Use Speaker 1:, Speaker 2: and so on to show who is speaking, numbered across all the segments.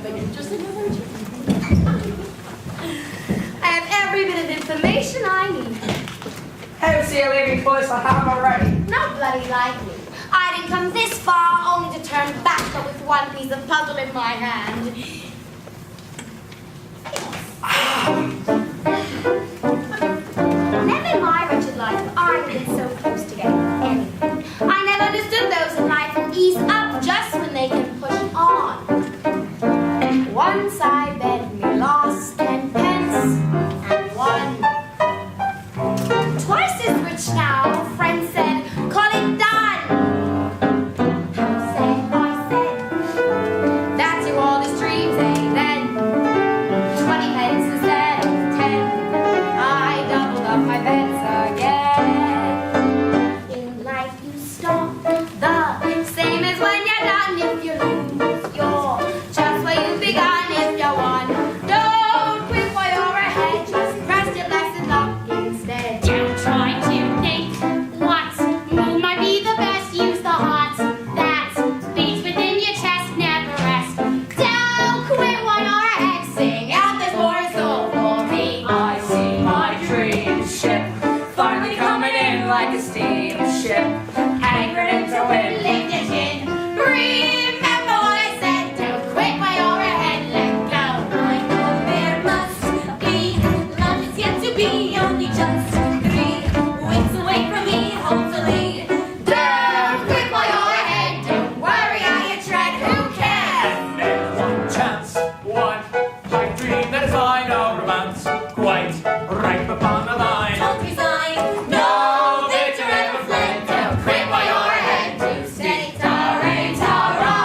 Speaker 1: something interesting about you? I have every bit of information I need.
Speaker 2: How's the living close I have already?
Speaker 1: Not bloody likely. I didn't come this far only to turn back but with one piece of puzzle in my hand. Never in my wretched life have I been so close to getting anything. I never understood those in life who ease up just when they can push on. Once I bet me lost 10 pence and won. Twice as rich now, friend said, call it done. How sad I said, that's your wildest dreams, eh then? 20 pence instead of 10, I doubled up my bets again. In life you stop the same as when you're done. If you lose, you're just where you begun. If you won, don't quit while you're ahead, just rest your lesson up instead.
Speaker 3: Don't try to think what move might be the best. Use the heart that beats within your chest. Never rest. Don't quit while you're ahead. Sing out, there's more in store for me.
Speaker 2: I see my dream ship finally coming in like a steamship, anchored into wind.
Speaker 3: Lift your chin. Remember what I said. Don't quit while you're ahead. Let go. I know there must be love is yet to be. Only just 3 weeks away from me, hopefully. Don't quit while you're ahead. Don't worry how you tread. Who cares?
Speaker 4: And there's one chance, one pipe dream that is mine, no romance, quite ripe upon the line.
Speaker 3: Don't resign. No victor ever fled. Don't quit while you're ahead. Too steady. Ta-ra, ta-ra.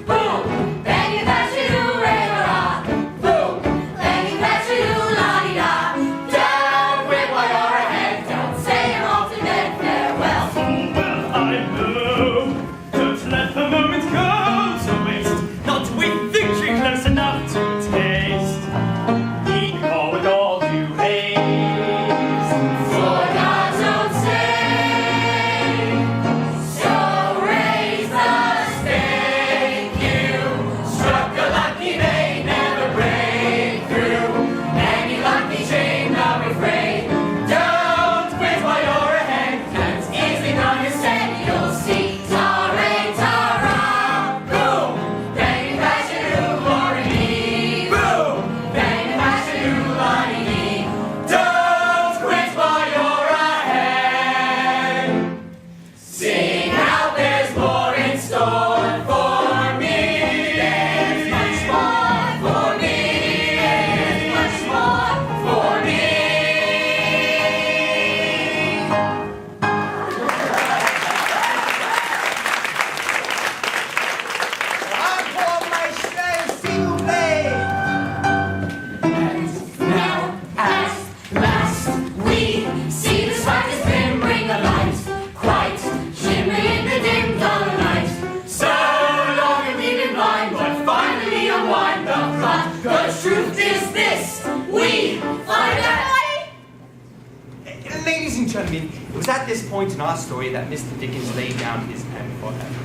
Speaker 3: Boom. Then you dash it, hooray-hurrah. Boom. Then you dash it, hoo-la-di-da. Don't quit while you're ahead. Don't say your ultimate farewell.
Speaker 4: Well, I know, don't let the moment go to waste, not with victory close enough to taste. Heed the call with all due haste.
Speaker 3: For God's own sake, so raise the stake. You struck a lucky vein, never break through any lucky chain of refrain. Don't quit while you're ahead, that's easy on your set. You'll see ta-ra, ta-ra, boom. Then you crash it, ooh-la-di-dee.
Speaker 4: Boom!
Speaker 3: Then you crash it, ooh-la-di-dee. Don't quit while you're ahead. Sing out, there's more in store for me. There's much more for me. There's much more for me.
Speaker 2: Encore, maestro, s'il vous plaît.
Speaker 3: Now, at last, we see the slightest glimmering of light, quite shimmering in the dim dull night. So long we've been blind, but finally unwind the plot. The truth is this: we find out.
Speaker 5: Ladies and gentlemen, it was at this point in our story that Mr. Dickens laid down his pen forever.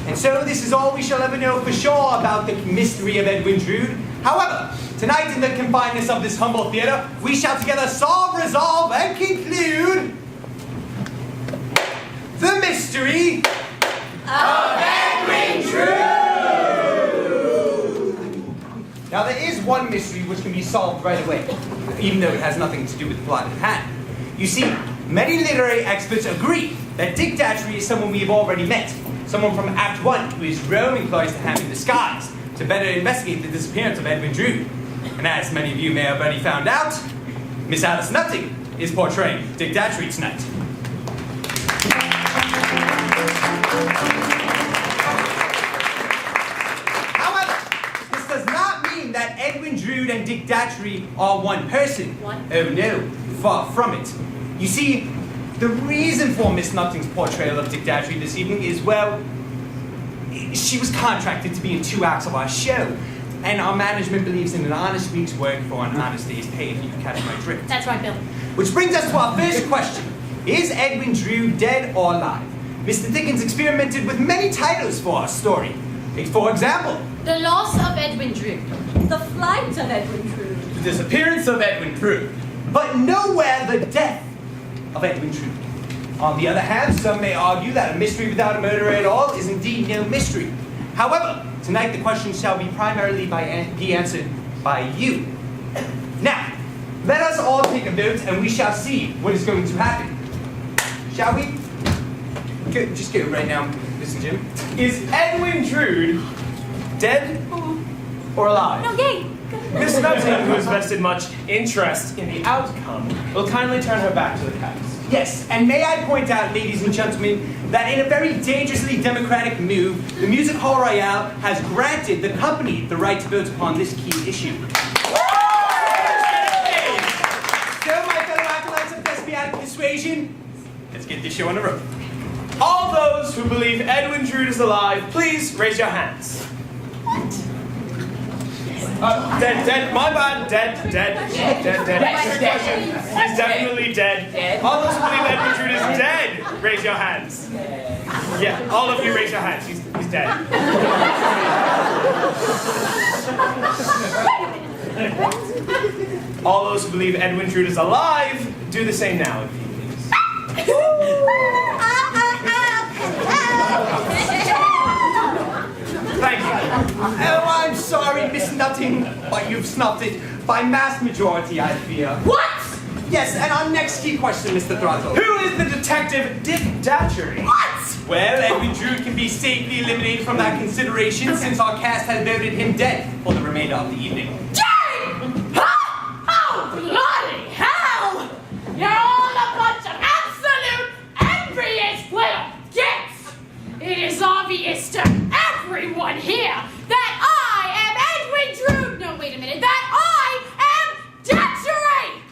Speaker 5: And so this is all we shall ever know for sure about the mystery of Edwin Drood. However, tonight in the confinedness of this humble theatre, we shall together solve, resolve, and conclude the mystery
Speaker 3: Of Edwin
Speaker 5: Now, there is one mystery which can be solved right away, even though it has nothing to do with the plot at hand. You see, many literary experts agree that Dick Datchery is someone we have already met, someone from Act 1 who is Rome employs to have in disguise to better investigate the disappearance of Edwin Drood. And as many of you may have already found out, Miss Alice Nutting is portraying Dick Datchery tonight. However, this does not mean that Edwin Drood and Dick Datchery are one person.
Speaker 1: One?
Speaker 5: Oh no, far from it. You see, the reason for Miss Nutting's portrayal of Dick Datchery this evening is, well, she was contracted to be in 2 acts of our show. And our management believes in an honest week's work for an honest day's pay, if you can catch my drift.
Speaker 1: That's right, Bill.
Speaker 5: Which brings us to our first question. Is Edwin Drood dead or alive? Mr. Dickens experimented with many titles for our story. Take, for example,
Speaker 2: The loss of Edwin Drood.
Speaker 6: The flight of Edwin Drood.
Speaker 4: The disappearance of Edwin Drood.
Speaker 5: but nowhere the death of Edwin Drood. On the other hand, some may argue that a mystery without a murderer at all is indeed no mystery. However, tonight the question shall be primarily be answered by you. Now, let us all take a vote and we shall see what is going to happen. Shall we? Just go right now, Mr. Jim.
Speaker 4: Is Edwin Drood dead or alive?
Speaker 6: No, yay.
Speaker 4: Miss Nutting, who has vested much interest in the outcome, will kindly turn her back to the cast.
Speaker 5: Yes, and may I point out, ladies and gentlemen, that in a very dangerously democratic move, the Music Hall Royale has granted the company the right to vote upon this key issue. So, my fellow acolytes of Thespianic Persuasion, let's get this show on the road.
Speaker 4: All those who believe Edwin Drood is alive, please raise your hands. Dead, my bad, dead. He's definitely dead. All those who believe Edwin Drood is dead, raise your hands. Yeah, all of you raise your hands. He's dead. All those who believe Edwin Drood is alive, do the same now, if you please. Thank you.
Speaker 5: Oh, I'm sorry, Miss Nutting, but you've snuffed it by mass majority, I fear.
Speaker 2: What?
Speaker 5: Yes, and our next key question, Mr. Throttle.
Speaker 4: Who is the detective Dick Datchery?
Speaker 5: What? Well, Edwin Drood can be safely eliminated from that consideration since our cast has voted him dead for the remainder of the evening.
Speaker 2: Oh, bloody hell! You're all a bunch of absolute envious little gits! It is obvious to everyone here that I am Edwin Drood! No, wait a minute, that I am Datchery!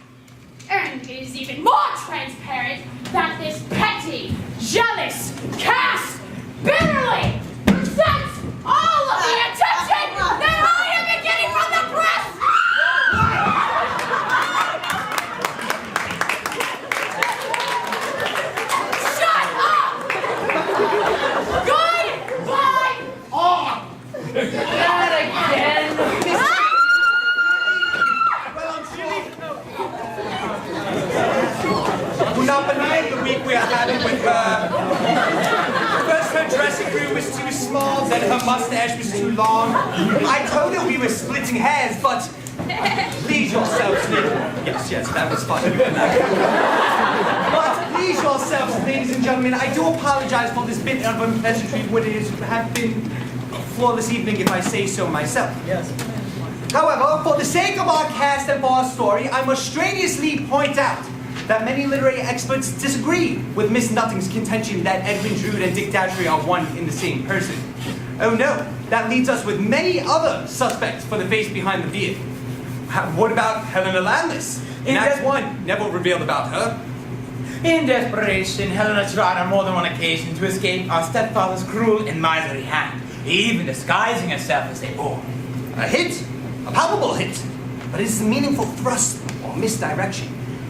Speaker 2: And it is even more transparent that this petty, jealous cast bitterly resents all of the attention that I am getting from the press! Shut up! Goodbye all! Not again!
Speaker 5: Well, I'm chilly. Do not believe the week we are having with her. First, her dressing room was too small, then her mustache was too long. I told her we were splitting hairs, but please yourselves, yes, that was fun. But please yourselves, ladies and gentlemen, I do apologize for this bit of unpleasantry. Would it have been a flawless evening if I say so myself? Yes. However, for the sake of our cast and for our story, I must strenuously point out that many literary experts disagree with Miss Nutting's contention that Edwin Drood and Dick Datchery are one in the same person. Oh no, that leaves us with many other suspects for the face behind the beard. What about Helena Landless? In Act 1, Neville revealed about her.
Speaker 7: In desperation, Helena tried on more than one occasion to escape our stepfather's cruel and miserly hand, even disguising herself as a boy.
Speaker 5: A hit, a palpable hit, but it's a meaningful thrust or misdirection.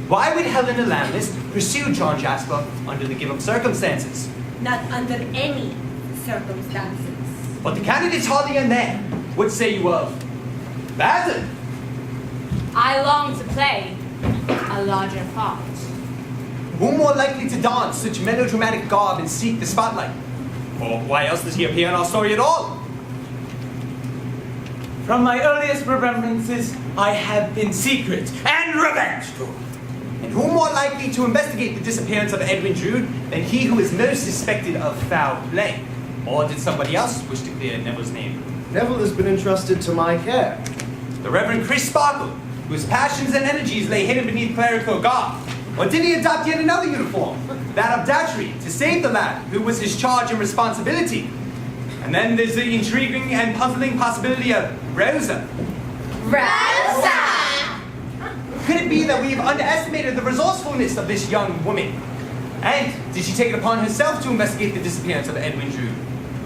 Speaker 5: Why would Helena Landless pursue John Jasper under the given circumstances?
Speaker 6: Not under any circumstances.
Speaker 5: But the candidates hardly in there. What say you of Basil?
Speaker 2: I long to play a larger part.
Speaker 5: Who more likely to don such melodramatic garb and seek the spotlight? Or why else does he appear in our story at all?
Speaker 7: From my earliest remembrances, I have been secret and revengeful.
Speaker 5: And who more likely to investigate the disappearance of Edwin Drood than he who is most suspected of foul play? Or did somebody else wish to clear Neville's name?
Speaker 8: Neville has been entrusted to my care.
Speaker 5: The Reverend Chris Sparkle, whose passions and energies lay hidden beneath clerical garb. Or did he adopt yet another uniform? That of Datchery, to save the lad, who was his charge and responsibility. And then there's the intriguing and puzzling possibility of Rosa.
Speaker 1: Rosa!
Speaker 5: Could it be that we've underestimated the resourcefulness of this young woman? And did she take it upon herself to investigate the disappearance of Edwin Drood?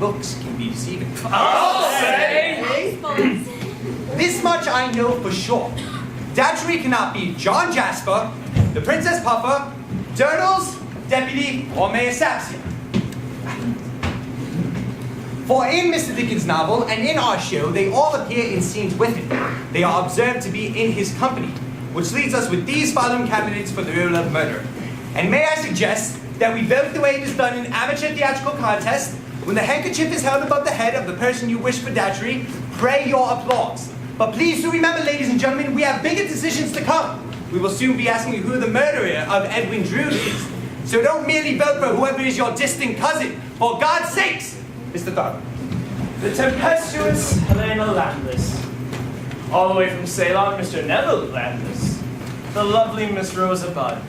Speaker 5: Looks can be deceiving.
Speaker 4: I'll say!
Speaker 5: This much I know for sure. Datchery cannot be John Jasper, the Princess Puffer, Durnals, Deputy, or Mayor Sapsia. For in Mr. Dickens' novel and in our show, they all appear in scenes with him. They are observed to be in his company, which leaves us with these following candidates for the role of murderer. And may I suggest that we vote the way it is done in amateur theatrical contest. When the handkerchief is held above the head of the person you wish for datchery, pray your applause. But please do remember, ladies and gentlemen, we have bigger decisions to come. We will soon be asking you who the murderer of Edwin Drood is. So don't merely vote for whoever is your distant cousin. For God's sakes, Mr. Thorpe.
Speaker 4: The tempestuous Helena Landless. All the way from Ceylon, Mr. Neville Landless. The lovely Miss Rosa Budd.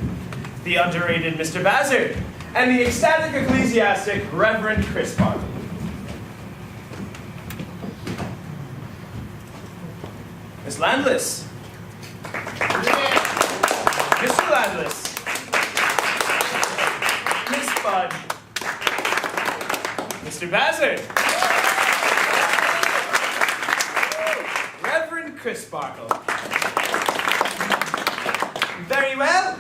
Speaker 4: The underrated Mr. Bazzard. And the ecstatic ecclesiastic, Reverend Chris Bartle. Miss Landless. Mr. Landless. Miss Budd. Mr. Bazzard. Reverend Chris Bartle.
Speaker 5: Very well.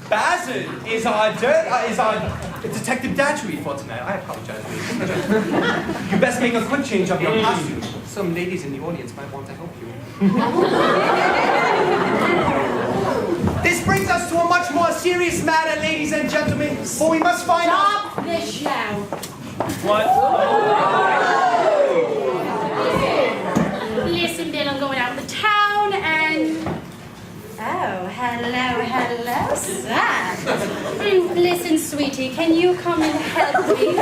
Speaker 5: Bazzard is our Detective Datchery for tonight. I apologize, ladies and gentlemen. You best make a quick change of your costume. Some ladies in the audience might want to help you. This brings us to a much more serious matter, ladies and gentlemen, for we must find out.
Speaker 2: Stop the show.
Speaker 4: What?
Speaker 2: Listen, Bill, I'm going out to town and... Oh, hello, sir. Listen, sweetie, can you come and help me?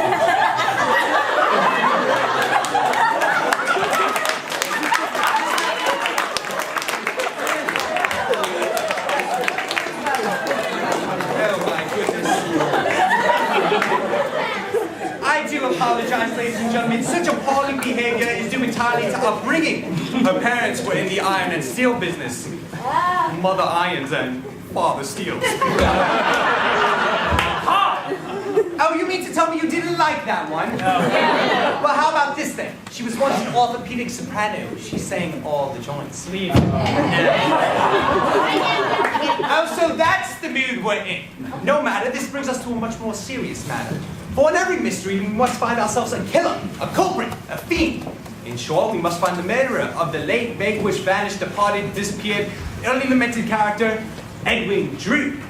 Speaker 5: Oh my goodness. I do apologize, ladies and gentlemen. Such appalling behavior is due entirely to upbringing. Her parents were in the iron and steel business. Mother irons and father steels. Oh, you mean to tell me you didn't like that one? No. Well, how about this then? She was once an orthopedic soprano. She sang all the joints. Oh, so that's the mood we're in. No matter, this brings us to a much more serious matter. For in every mystery, we must find ourselves a killer, a culprit, a fiend. In short, we must find the murderer of the late, vanquished, vanished, departed, disappeared, only lamented character, Edwin Drood.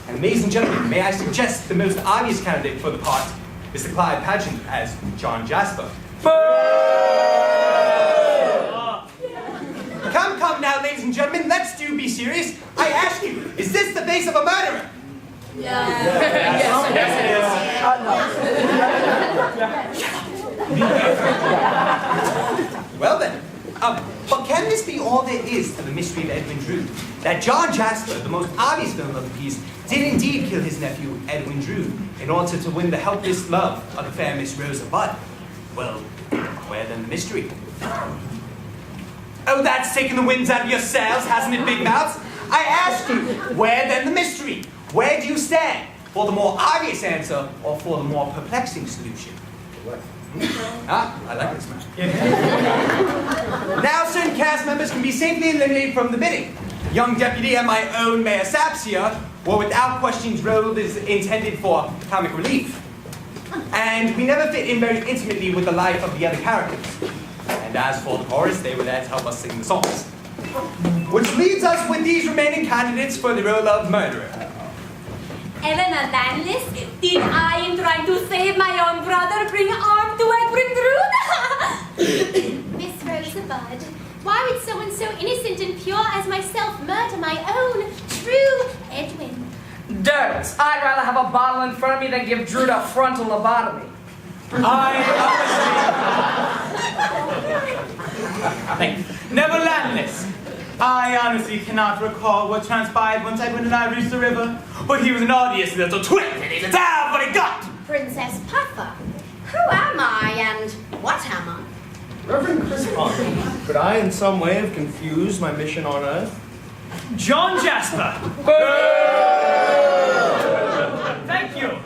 Speaker 5: And ladies and gentlemen, may I suggest the most obvious candidate for the part, Mr. Clyde Pageant as John Jasper. Come now, ladies and gentlemen, let's be serious. I ask you, is this the face of a murderer? Well then, but can this be all there is to the mystery of Edwin Drood? That John Jasper, the most obvious villain of the piece, did indeed kill his nephew, Edwin Drood, in order to win the helpless love of the fair Miss Rosa Budd. Well, where then the mystery? Oh, that's taking the winds out of your sails, hasn't it, big mouths? I ask you, where then the mystery? Where do you stand? For the more obvious answer, or for the more perplexing solution? Ah, I like this man. Now certain cast members can be safely eliminated from the bidding. Young deputy and my own Mayor Sapsia were without questions rolled as intended for comic relief. And we never fit in very intimately with the life of the other characters. And as for the chorus, they were there to help us sing the songs. Which leaves us with these remaining candidates for the role of murderer.
Speaker 6: Helena Landless, did I, in trying to save my own brother, bring harm to Edwin Drood?
Speaker 1: Miss Rosa Budd, why would someone so innocent and pure as myself murder my own true Edwin?
Speaker 9: Dirt! I'd rather have a bottle in front of me than give Drood a frontal lobotomy.
Speaker 7: Never Landless. I honestly cannot recall what transpired once Edwin and I reached the river, but he was an odious little twit, and he's a damn what he got!
Speaker 1: Princess Puffer, who am I and what am I?
Speaker 8: Reverend Chris Bartle, could I in some way have confused my mission on Earth?
Speaker 4: John Jasper. Thank you.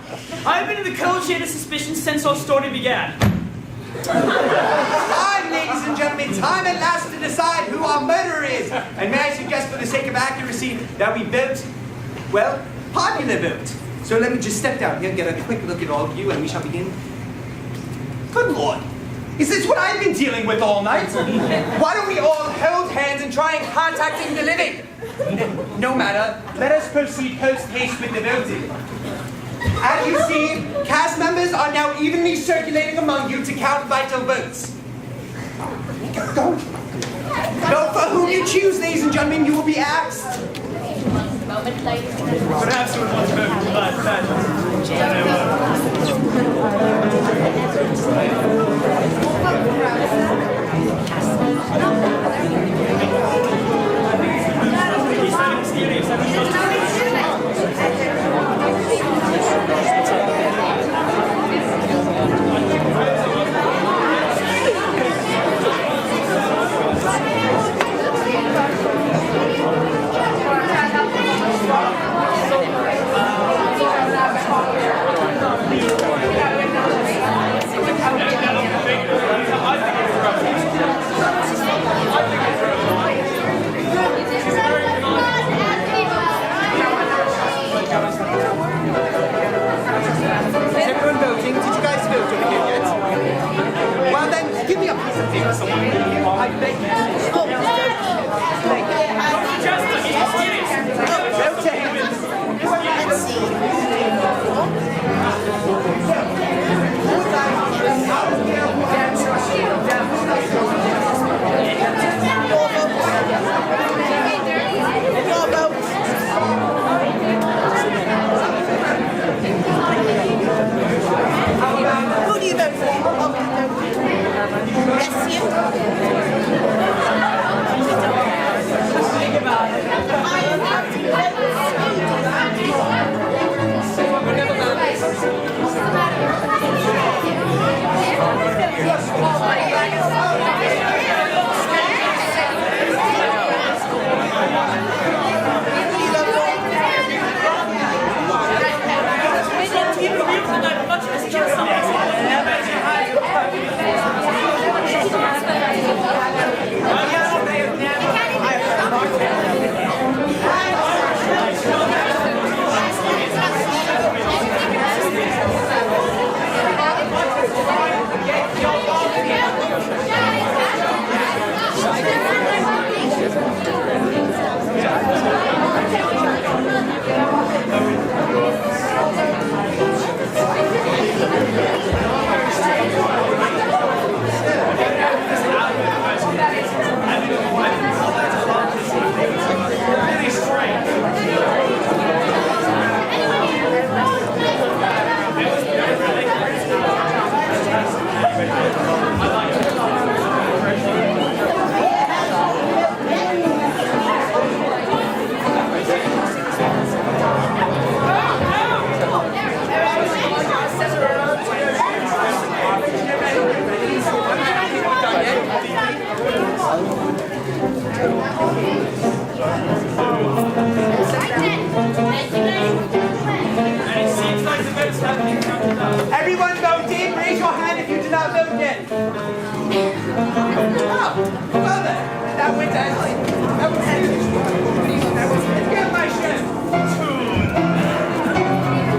Speaker 4: I've been in the cold shade of suspicion since our story began.
Speaker 5: Time, ladies and gentlemen, time at last to decide who our murderer is. And may I suggest, for the sake of accuracy, that we vote, well, popular vote. So let me just step down here and get a quick look at all of you, and we shall begin. Good Lord, Is this what I've been dealing with all night? Why don't we all hold hands and try and contacting the living? No matter, let us proceed post-haste with the voting. As you see, cast members are now evenly circulating among you to count vital votes. Go. Vote for whom you choose, ladies and gentlemen, you will be asked.
Speaker 4: Perhaps we want to vote for Vlad
Speaker 5: Is everyone voting? Did you guys vote over here yet? Well then, give me a piece of paper, someone. I beg you. Vote to him. Let's see.
Speaker 10: Who do you vote for? Bless you.
Speaker 5: Everyone voted? Raise your hand if you did not vote yet. Oh, well then. That went actually. That was huge. Get my shit.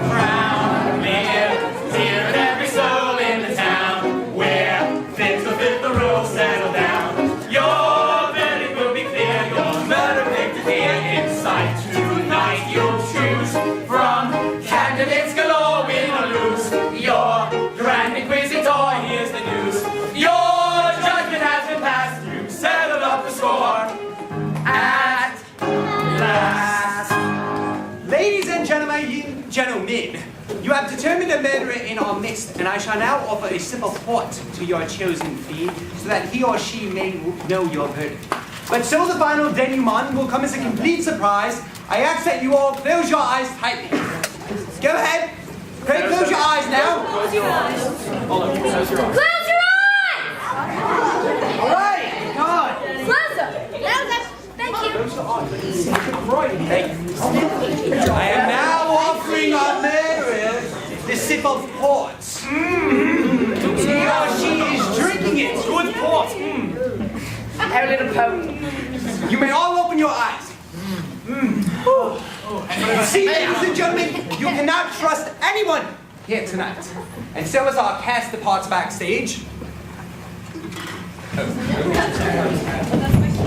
Speaker 3: Brown beer, beer and every soul in the town. Where things will fit the rules, settle down. Your verdict will be clear, your murder victory in sight. Tonight you'll choose from candidates galore, win or lose. Your grand inquisitor, here's the news. Your judgment has been passed, you settled up the score. At last.
Speaker 5: Ladies and gentlemen, you have determined a murderer in our midst, and I shall now offer a sip of port to your chosen fee, so that he or she may know your verdict. But so the final denouement will come as a complete surprise, I ask that you all close your eyes tightly. Go ahead. Craig, close your eyes now.
Speaker 6: Close your eyes!
Speaker 5: All of you, close your eyes.
Speaker 6: Close your eyes!
Speaker 5: All right, come on.
Speaker 6: Closer! Closer! Thank you.
Speaker 5: I am now offering our murderer the sip of port. He or she is drinking it. Good port.
Speaker 9: Have a little poke.
Speaker 5: You may all open your eyes. See, ladies and gentlemen, you cannot trust anyone here tonight. And so as our cast departs backstage,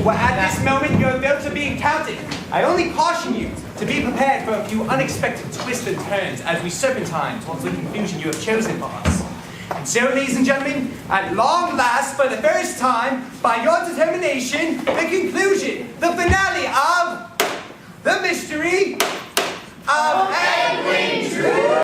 Speaker 5: Well, at this moment, your votes are being counted. I only caution you to be prepared for a few unexpected twists and turns as we serpentine towards the conclusion you have chosen for us. And so, ladies and gentlemen, at long last, for the first time, by your determination, the conclusion, the finale of The Mystery of